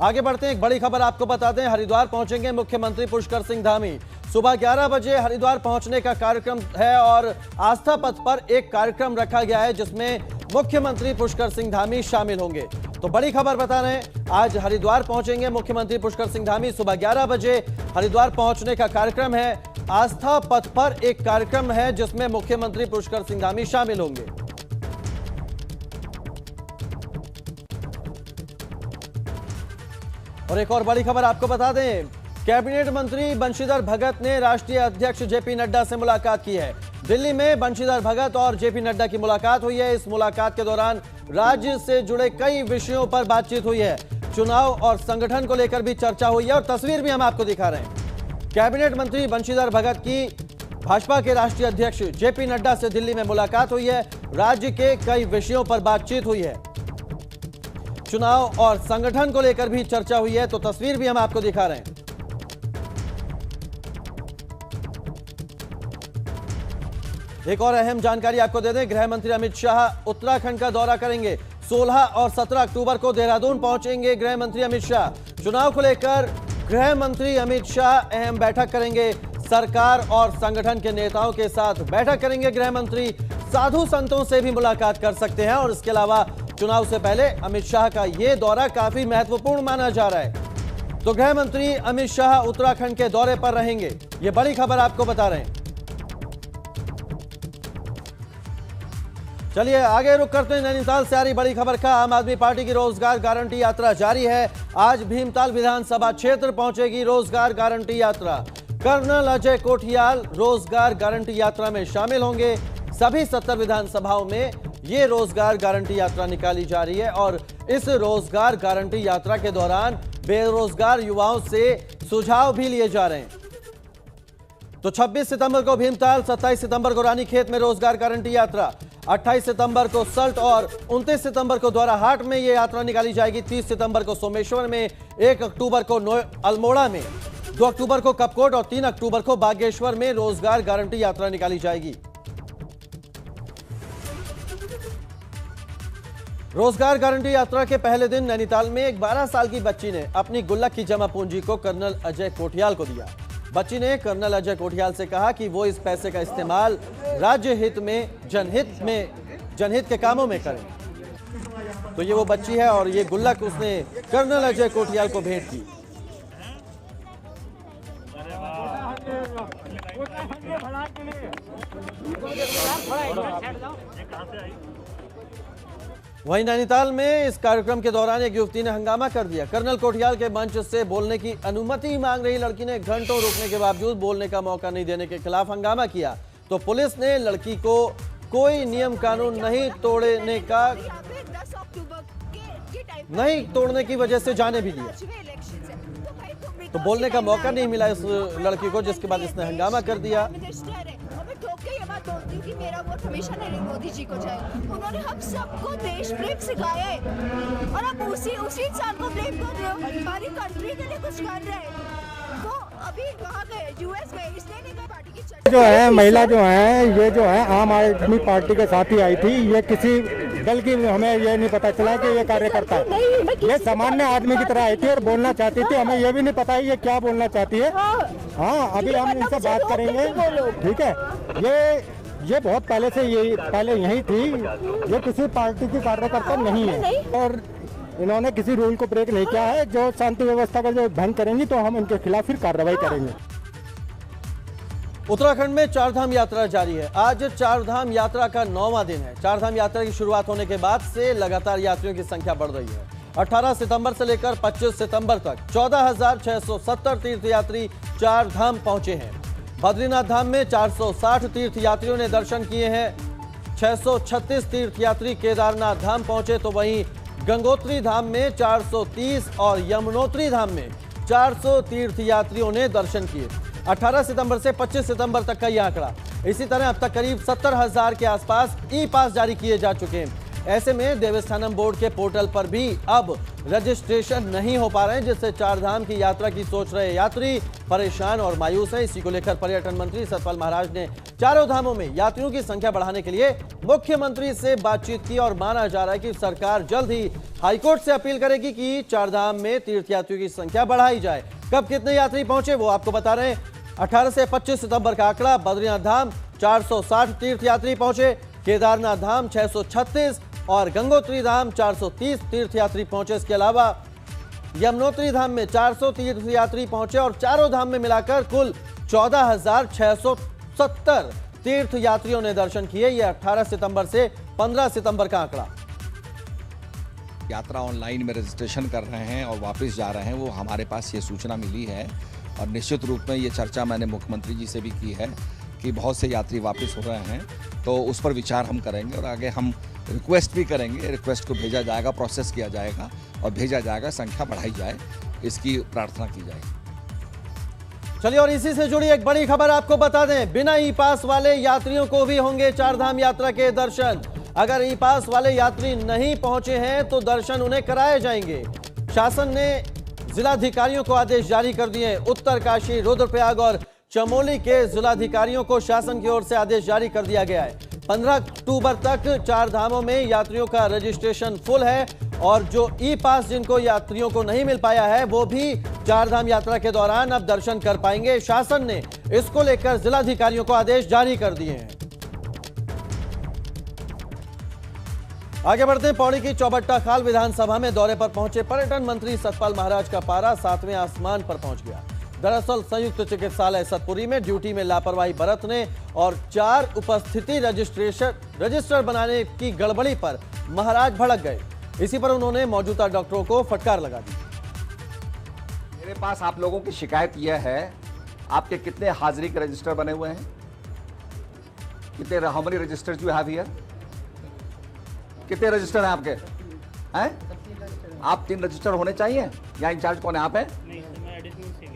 आगे बढ़ते हैं, एक बड़ी खबर आपको बता दें, हरिद्वार पहुंचेंगे मुख्यमंत्री पुष्कर सिंह धामी। सुबह 11 बजे हरिद्वार पहुंचने का कार्यक्रम है और आस्था पथ पर एक कार्यक्रम रखा गया है जिसमें मुख्यमंत्री पुष्कर सिंह धामी शामिल होंगे। तो बड़ी खबर बता रहे हैं, आज हरिद्वार पहुंचेंगे मुख्यमंत्री पुष्कर सिंह धामी। सुबह 11 बजे हरिद्वार पहुंचने का कार्यक्रम है। आस्था पथ पर एक कार्यक्रम है जिसमें मुख्यमंत्री पुष्कर सिंह धामी शामिल होंगे। और एक और बड़ी खबर आपको बता दें, कैबिनेट मंत्री बंशीधर भगत ने राष्ट्रीय अध्यक्ष जेपी नड्डा से मुलाकात की है। दिल्ली में बंशीधर भगत और जेपी नड्डा की मुलाकात हुई है। इस मुलाकात के दौरान राज्य से जुड़े कई विषयों पर बातचीत हुई है। चुनाव और संगठन को लेकर भी चर्चा हुई है और तस्वीर भी हम आपको दिखा रहे हैं। कैबिनेट मंत्री बंशीधर भगत की भाजपा के राष्ट्रीय अध्यक्ष जेपी नड्डा से दिल्ली में मुलाकात हुई है। राज्य के कई विषयों पर बातचीत हुई है। चुनाव और संगठन को लेकर भी चर्चा हुई है। तो तस्वीर भी हम आपको दिखा रहे हैं। एक और अहम जानकारी आपको दे दें, गृह मंत्री अमित शाह उत्तराखंड का दौरा करेंगे। 16 और 17 अक्टूबर को देहरादून पहुंचेंगे गृह मंत्री अमित शाह। चुनाव को लेकर गृह मंत्री अमित शाह अहम बैठक करेंगे। सरकार और संगठन के नेताओं के साथ बैठक करेंगे गृह मंत्री। साधु संतों से भी मुलाकात कर सकते हैं और इसके अलावा चुनाव से पहले अमित शाह का यह दौरा काफी महत्वपूर्ण माना जा रहा है। तो गृह मंत्री अमित शाह उत्तराखंड के दौरे पर रहेंगे। यह बड़ी खबर आपको बता रहे हैं। चलिए आगे रुक करते हैं नैनीताल से आ रही बड़ी खबर का। आम आदमी पार्टी की रोजगार गारंटी यात्रा जारी है। आज भीमताल विधानसभा क्षेत्र पहुंचेगी रोजगार गारंटी यात्रा। कर्नल अजय कोठियाल रोजगार गारंटी यात्रा में शामिल होंगे। सभी 70 विधानसभाओं में ये रोजगार गारंटी यात्रा निकाली जा रही है और इस रोजगार गारंटी यात्रा के दौरान बेरोजगार युवाओं से सुझाव भी लिए जा रहे हैं। तो 26 सितंबर को भीमताल, 27 सितंबर को रानीखेत में रोजगार गारंटी यात्रा, 28 सितंबर को सल्ट और 29 सितंबर को द्वाराहाट में यह यात्रा निकाली जाएगी। 30 सितंबर को सोमेश्वर में, 1 अक्टूबर को अल्मोड़ा में, 2 अक्टूबर को कपकोट और 3 अक्टूबर को बागेश्वर में रोजगार गारंटी यात्रा निकाली जाएगी। रोजगार गारंटी यात्रा के पहले दिन नैनीताल में एक 12 साल की बच्ची ने अपनी गुल्लक की जमा पूंजी को कर्नल अजय कोठियाल को दिया। बच्ची ने कर्नल अजय कोठियाल से कहा कि वो इस पैसे का इस्तेमाल राज्य हित में, जनहित के कामों में करें। तो ये वो बच्ची है और ये गुल्लक उसने कर्नल अजय कोठियाल को भेंट की। वहीं नैनीताल में इस कार्यक्रम के दौरान एक युवती ने हंगामा कर दिया। कर्नल कोठियाल के मंच से बोलने की अनुमति मांग रही लड़की ने घंटों रुकने के बावजूद बोलने का मौका नहीं देने के खिलाफ हंगामा किया। तो पुलिस ने लड़की को कोई नियम कानून नहीं तोड़ने की वजह से जाने भी दिया। तो बोलने का मौका नहीं मिला इस लड़की को, जिसके बाद इसने हंगामा कर दिया। कि मेरा वोट हमेशा नरेंद्र मोदी जी को जाए। उन्होंने हम सबको देश प्रेम सिखाया है और अब उसी इंसान को ब्लेम कर रहे हो। हमारी कंट्री के लिए कुछ कर रहे हैं। वो अभी कहाँ गए? यूएस गए, इसलिए नहीं गए। पार्टी की जो है महिला जो है, ये जो है आम आदमी पार्टी के साथ ही आई थी। ये किसी दल की, हमें ये नहीं पता चला कि ये कार्यकर्ता है। ये सामान्य आदमी की तरह आई थी और बोलना चाहती थी। हमें ये भी नहीं पता है ये क्या बोलना चाहती है। हाँ, अभी हम इनसे बात करेंगे, ठीक है। ये बहुत पहले से पहले यही थी। ये किसी पार्टी की कार्यकर्ता नहीं है और इन्होंने किसी रूल को ब्रेक नहीं किया है। जो शांति व्यवस्था का जो भंग करेंगी तो हम इनके खिलाफ फिर कार्रवाई करेंगे। उत्तराखंड में चारधाम यात्रा जारी है। आज चारधाम यात्रा का 9वां दिन है। चारधाम यात्रा की शुरुआत होने के बाद से लगातार यात्रियों की संख्या बढ़ रही है। 18 सितंबर से लेकर 25 सितंबर तक 14,670 तीर्थयात्री चारधाम पहुंचे हैं। बद्रीनाथ धाम में 460 तीर्थयात्रियों ने दर्शन किए हैं। 636 तीर्थयात्री केदारनाथ धाम पहुंचे। तो वहीं गंगोत्री धाम में 430 और यमुनोत्री धाम में 400 तीर्थयात्रियों ने दर्शन किए। 18 सितंबर से 25 सितंबर तक का यह आंकड़ा। इसी तरह अब तक करीब 70,000 के आसपास ई पास जारी किए जा चुके हैं। ऐसे में देवस्थानम बोर्ड के पोर्टल पर भी अब रजिस्ट्रेशन नहीं हो पा रहे हैं, जिससे चारधाम की यात्रा की सोच रहे यात्री परेशान और मायूस हैं। इसी को लेकर पर्यटन मंत्री सतपाल महाराज ने चारों धामों में यात्रियों की संख्या बढ़ाने के लिए मुख्यमंत्री से बातचीत की और माना जा रहा है कि सरकार जल्द ही हाईकोर्ट से अपील करेगी कि चारधाम में तीर्थयात्रियों की संख्या बढ़ाई जाए। कब कितने यात्री पहुंचे वो आपको बता रहे हैं। 18 से 25 सितंबर का आंकड़ा, बद्रीनाथ धाम 460 तीर्थयात्री पहुंचे, केदारनाथ धाम 636 और गंगोत्री धाम 430 तीर्थयात्री पहुंचे। इसके अलावा यमुनोत्री धाम में 400 तीर्थयात्री पहुंचे और चारों धाम में मिलाकर कुल 14,670 तीर्थयात्रियों ने दर्शन किए। यह 18 सितंबर से 15 सितंबर का आंकड़ा। यात्रा ऑनलाइन में रजिस्ट्रेशन कर रहे हैं और वापस जा रहे हैं, वो हमारे पास ये सूचना मिली है और निश्चित रूप में ये चर्चा मैंने मुख्यमंत्री जी से भी की है कि बहुत से यात्री वापस हो रहे हैं, तो उस पर विचार हम करेंगे और आगे हम रिक्वेस्ट भी करेंगे। रिक्वेस्ट को भेजा जाएगा, प्रोसेस किया जाएगा और भेजा जाएगा, संख्या बढ़ाई जाए, इसकी प्रार्थना की जाएगी। चलिए और इसी से जुड़ी एक बड़ी खबर आपको बता दें, बिना ई पास वाले यात्रियों को भी होंगे चारधाम यात्रा के दर्शन। अगर ई पास वाले यात्री नहीं पहुंचे हैं तो दर्शन उन्हें कराए जाएंगे। शासन ने जिलाधिकारियों को आदेश जारी कर दिए। उत्तरकाशी, रुद्रप्रयाग और चमोली के जिलाधिकारियों को शासन की ओर से आदेश जारी कर दिया गया है। 15 अक्टूबर तक चार धामों में यात्रियों का रजिस्ट्रेशन फुल है और जो ई पास जिनको यात्रियों को नहीं मिल पाया है वो भी चार धाम यात्रा के दौरान अब दर्शन कर पाएंगे। शासन ने इसको लेकर जिलाधिकारियों को आदेश जारी कर दिए हैं। आगे बढ़ते हैं। पौड़ी की चौबट्टा खाल विधानसभा में दौरे पर पहुंचे पर्यटन मंत्री सतपाल महाराज का पारा 7वें आसमान पर पहुंच गया। दरअसल संयुक्त चिकित्सालय सतपुरी में ड्यूटी में लापरवाही बरतने और 4 उपस्थिति रजिस्टर बनाने की गड़बड़ी पर महाराज भड़क गए। इसी पर उन्होंने मौजूदा डॉक्टरों को फटकार लगा दी। मेरे पास आप लोगों की शिकायत यह है, आपके कितने हाजिरी के रजिस्टर बने हुए हैं? कितने, how many registers you have here? कितने रजिस्टर हैं आपके? हैं? आप 3 रजिस्टर होने चाहिए। या इंचार्ज कौन है? आप हैं?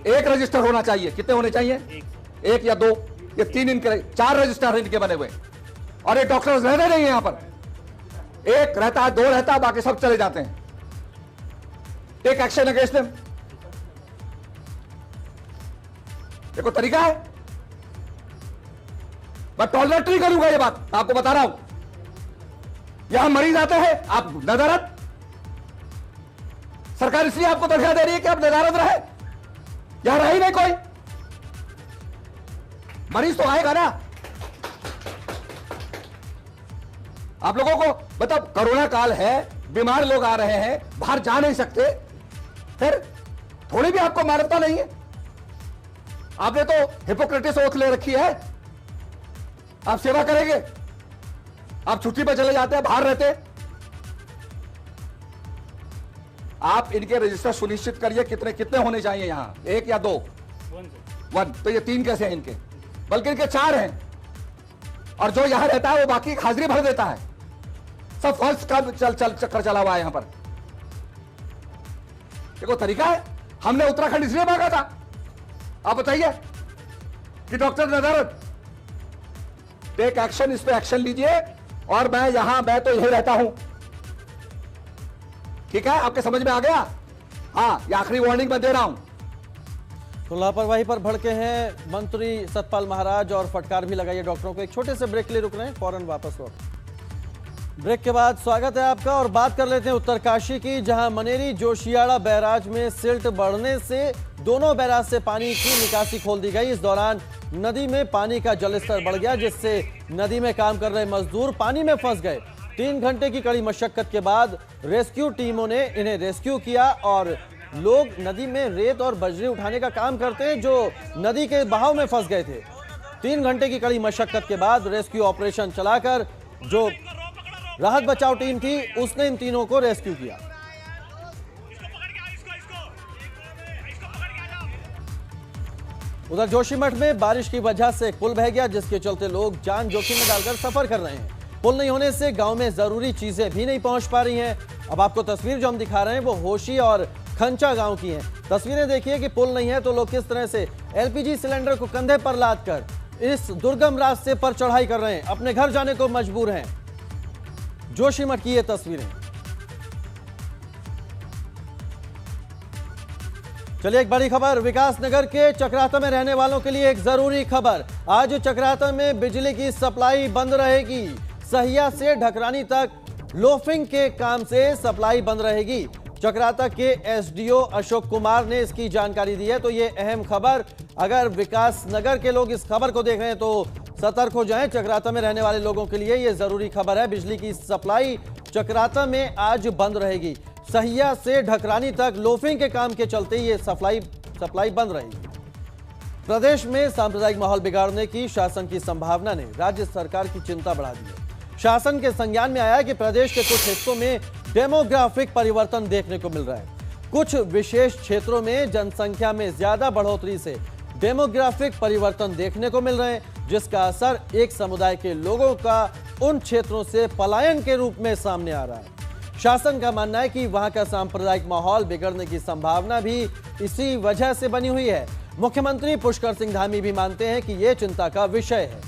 एक रजिस्टर होना चाहिए। कितने होने चाहिए? एक या 2? ये 3 इनके, 4 रजिस्टर इनके बने हुए और ये डॉक्टर्स रहते नहीं है यहाँ पर। एक रहता है, 2 रहता है, बाकी सब चले जाते हैं। Take action against them. देखो तरीका है, मैं टॉलरेट नहीं करूंगा ये बात, आपको बता रहा हूं। यहां मरीज आते हैं, आप नदारत, सरकार इसलिए आपको तनख्वाह दे रही है कि आप नदारत रहे। यहां रहे ही नहीं कोई, मरीज तो आएगा ना। आप लोगों को बताओ, कोरोना काल है, बीमार लोग आ रहे हैं, बाहर जा नहीं सकते, फिर थोड़ी भी आपको मानवता नहीं है? आपने तो हिपोक्रेटिस ओथ ले रखी है। आप सेवा करेंगे, आप छुट्टी पर चले जाते हैं, बाहर रहते हैं। आप इनके रजिस्टर सुनिश्चित करिए। कितने कितने होने चाहिए यहां? 1 या 2? 1। तो ये 3 कैसे हैं इनके? बल्कि इनके 4 हैं। और जो यहां रहता है वो बाकी हाजिरी भर देता है। सब फर्स्ट का चक्कर चला हुआ है यहां पर। देखो तरीका है। हमने उत्तराखंड इसलिए मांगा था, आप बताइए, कि डॉक्टर नदारत टेक एक्शन, इस पे एक्शन लीजिए। और मैं तो यही रहता हूं, ठीक है? आपके समझ में आ गया? हाँ, ये आखिरी वार्निंग मैं दे रहा हूं। तो लापरवाही पर भड़के हैं मंत्री सतपाल महाराज और फटकार भी लगाई डॉक्टरों को। एक छोटे से ब्रेक के लिए रुक रहे हैं, फौरन वापस लौट। ब्रेक के बाद स्वागत है आपका और बात कर लेते हैं उत्तरकाशी की, जहां मनेरी जोशियाड़ा बैराज में सिल्ट बढ़ने से दोनों बैराज से पानी की निकासी खोल दी गई। इस दौरान नदी में पानी का जलस्तर बढ़ गया, जिससे नदी में काम कर रहे मजदूर पानी में फंस गए। 3 घंटे की कड़ी मशक्कत के बाद रेस्क्यू टीमों ने इन्हें रेस्क्यू किया। और लोग नदी में रेत और बजरी उठाने का काम करते हैं जो नदी के बहाव में फंस गए थे। 3 घंटे की कड़ी मशक्कत के बाद रेस्क्यू ऑपरेशन चलाकर जो राहत बचाव टीम थी उसने इन तीनों को रेस्क्यू किया। उधर जोशीमठ में बारिश की वजह से एक पुल बह गया, जिसके चलते लोग जान जोखिम में डालकर सफर कर रहे हैं। पुल नहीं होने से गांव में जरूरी चीजें भी नहीं पहुंच पा रही हैं। अब आपको तस्वीर जो हम दिखा रहे हैं वो होशी और खंचा गांव की हैं। तस्वीरें देखिए कि पुल नहीं है तो लोग किस तरह से एलपीजी सिलेंडर को कंधे पर लाद कर इस दुर्गम रास्ते पर चढ़ाई कर रहे हैं, अपने घर जाने को मजबूर हैं। जोशीमठ की ये तस्वीरें। चलिए एक बड़ी खबर, विकासनगर के चक्राता में रहने वालों के लिए एक जरूरी खबर। आज चक्राता में बिजली की सप्लाई बंद रहेगी। सहिया से ढकरानी तक लोफिंग के काम से सप्लाई बंद रहेगी। चक्राता के एसडीओ अशोक कुमार ने इसकी जानकारी दी है। तो ये अहम खबर, अगर विकासनगर के लोग इस खबर को देख रहे हैं तो सतर्क हो जाएं। चक्राता में रहने वाले लोगों के लिए ये जरूरी खबर है। बिजली की सप्लाई चक्राता में आज बंद रहेगी। सहिया से ढकरानी तक लोफिंग के काम के चलते ये सप्लाई बंद रहेगी। प्रदेश में सांप्रदायिक माहौल बिगाड़ने की शासन की संभावना ने राज्य सरकार की चिंता बढ़ा दी है। शासन के संज्ञान में आया कि प्रदेश के कुछ हिस्सों में डेमोग्राफिक परिवर्तन देखने को मिल रहा है। कुछ विशेष क्षेत्रों में जनसंख्या में ज्यादा बढ़ोतरी से डेमोग्राफिक परिवर्तन देखने को मिल रहे हैं, जिसका असर एक समुदाय के लोगों का उन क्षेत्रों से पलायन के रूप में सामने आ रहा है। शासन का मानना है कि वहां का सांप्रदायिक माहौल बिगड़ने की संभावना भी इसी वजह से बनी हुई है। मुख्यमंत्री पुष्कर सिंह धामी भी मानते हैं कि यह चिंता का विषय है।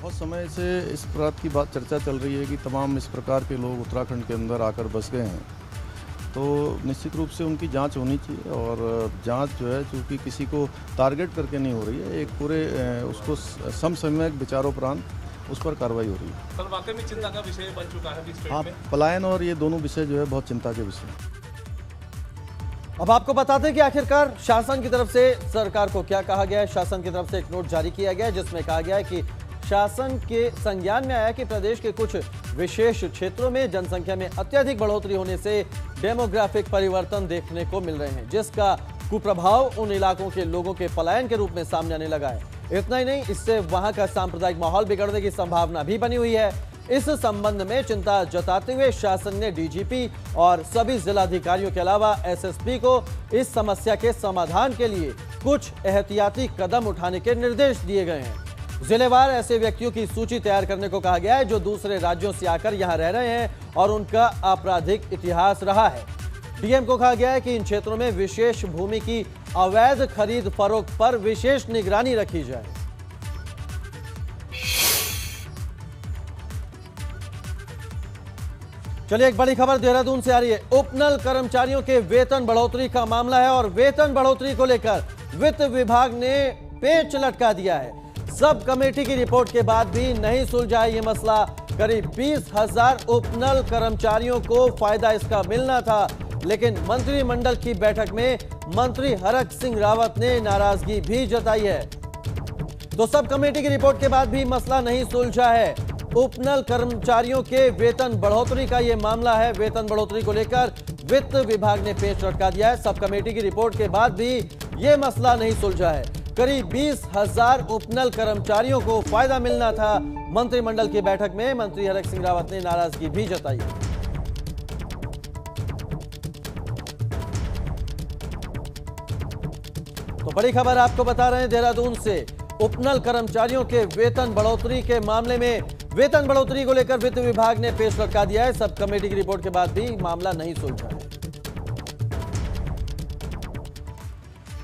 बहुत समय से इस बात की चर्चा चल रही है कि तमाम इस प्रकार के लोग उत्तराखंड के अंदर आकर बस गए हैं, तो निश्चित रूप से उनकी जांच होनी चाहिए। और जांच जो है चूँकि किसी को टारगेट करके नहीं हो रही है, एक पूरे उसको समसामयिक विचारोपरांत उस पर कार्रवाई हो रही है। सर वाकई में चिंता का विषय बन चुका है इस हाँ, पलायन और ये दोनों विषय जो है बहुत चिंता के विषय। अब आपको बताते हैं कि आखिरकार शासन की तरफ से सरकार को क्या कहा गया है। शासन की तरफ से एक नोट जारी किया गया है जिसमें कहा गया है कि शासन के संज्ञान में आया कि प्रदेश के कुछ विशेष क्षेत्रों में जनसंख्या में अत्यधिक बढ़ोतरी होने से डेमोग्राफिक परिवर्तन देखने को मिल रहे हैं, जिसका कुप्रभाव उन इलाकों के लोगों के पलायन के रूप में सामने आने लगा है। इतना ही नहीं, इससे वहां का सांप्रदायिक माहौल बिगड़ने की संभावना भी बनी हुई है। इस संबंध में चिंता जताते हुए शासन ने डीजीपी और सभी जिलाधिकारियों के अलावा एसएसपी को इस समस्या के समाधान के लिए कुछ एहतियाती कदम उठाने के निर्देश दिए गए हैं। जिलेवार ऐसे व्यक्तियों की सूची तैयार करने को कहा गया है जो दूसरे राज्यों से आकर यहां रह रहे हैं और उनका आपराधिक इतिहास रहा है। डीएम को कहा गया है कि इन क्षेत्रों में विशेष भूमि की अवैध खरीद फरोख्त पर विशेष निगरानी रखी जाए। चलिए एक बड़ी खबर देहरादून से आ रही है। उपनल कर्मचारियों के वेतन बढ़ोतरी का मामला है और वेतन बढ़ोतरी को लेकर वित्त विभाग ने पेच लटका दिया है। सब कमेटी की रिपोर्ट के बाद भी नहीं सुलझा ये मसला। करीब 20,000 उपनल कर्मचारियों को फायदा इसका मिलना था, लेकिन मंत्रिमंडल की बैठक में मंत्री हरक सिंह रावत ने नाराजगी भी जताई है। तो सब कमेटी की रिपोर्ट के बाद भी मसला नहीं सुलझा है। उपनल कर्मचारियों के वेतन बढ़ोतरी का यह मामला है। वेतन बढ़ोतरी को लेकर वित्त विभाग ने पेच लटका दिया है। सब कमेटी की रिपोर्ट के बाद भी यह मसला नहीं सुलझा है। करीब 20,000 उपनल कर्मचारियों को फायदा मिलना था। मंत्रिमंडल की बैठक में मंत्री हरक सिंह रावत ने नाराजगी भी जताई। तो बड़ी खबर आपको बता रहे हैं देहरादून से। उपनल कर्मचारियों के वेतन बढ़ोतरी के मामले में वेतन बढ़ोतरी को लेकर वित्त विभाग ने पेश लटका दिया है। सब कमेटी की रिपोर्ट के बाद भी मामला नहीं सुलझा है।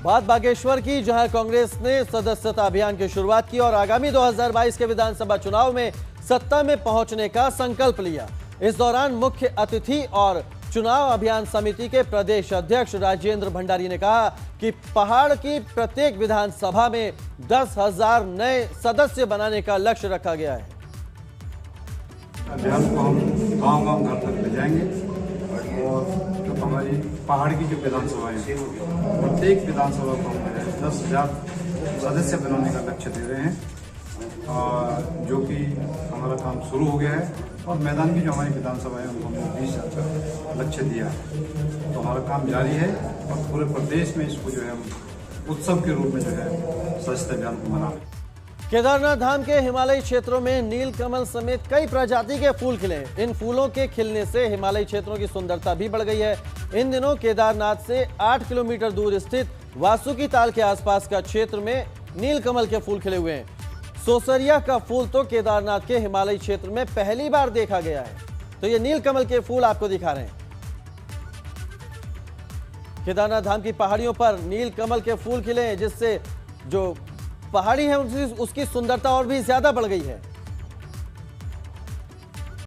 बात बागेश्वर की, जहां कांग्रेस ने सदस्यता अभियान की शुरुआत की और आगामी 2022 के विधानसभा चुनाव में सत्ता में पहुंचने का संकल्प लिया। इस दौरान मुख्य अतिथि और चुनाव अभियान समिति के प्रदेश अध्यक्ष राजेंद्र भंडारी ने कहा कि पहाड़ की प्रत्येक विधानसभा में 10,000 नए सदस्य बनाने का लक्ष्य रखा गया है। अभियान को हम गांव-गांव घर तक ले जाएंगे और जो हमारी पहाड़ की जो विधानसभाएं हैं, प्रत्येक विधानसभा को हम 10,000 सदस्य बनाने का लक्ष्य दे रहे हैं, जो कि हमारा काम शुरू हो गया है। और मैदान की जो हमारी विधानसभा है उनको हमने 20,000 का लक्ष्य दिया है। तो हमारा काम जारी है और पूरे प्रदेश में इसको जो है हम उत्सव के रूप में जो है सदस्यता अभियान को मना रहे हैं। केदारनाथ धाम के हिमालयी क्षेत्रों में नीलकमल समेत कई प्रजाति के फूल खिले। इन फूलों के खिलने से हिमालयी क्षेत्रों की सुंदरता भी बढ़ गई है। इन दिनों केदारनाथ से 8 किलोमीटर दूर स्थित वासुकी ताल के आसपास का क्षेत्र में नीलकमल के फूल खिले हुए हैं। सोसरिया का फूल तो केदारनाथ के हिमालयी क्षेत्र में पहली बार देखा गया है। तो ये नीलकमल के फूल आपको दिखा रहे हैं। केदारनाथ धाम की पहाड़ियों पर नीलकमल के फूल खिले हैं, जिससे जो पहाड़ी है उसकी सुंदरता और भी ज्यादा बढ़ गई है।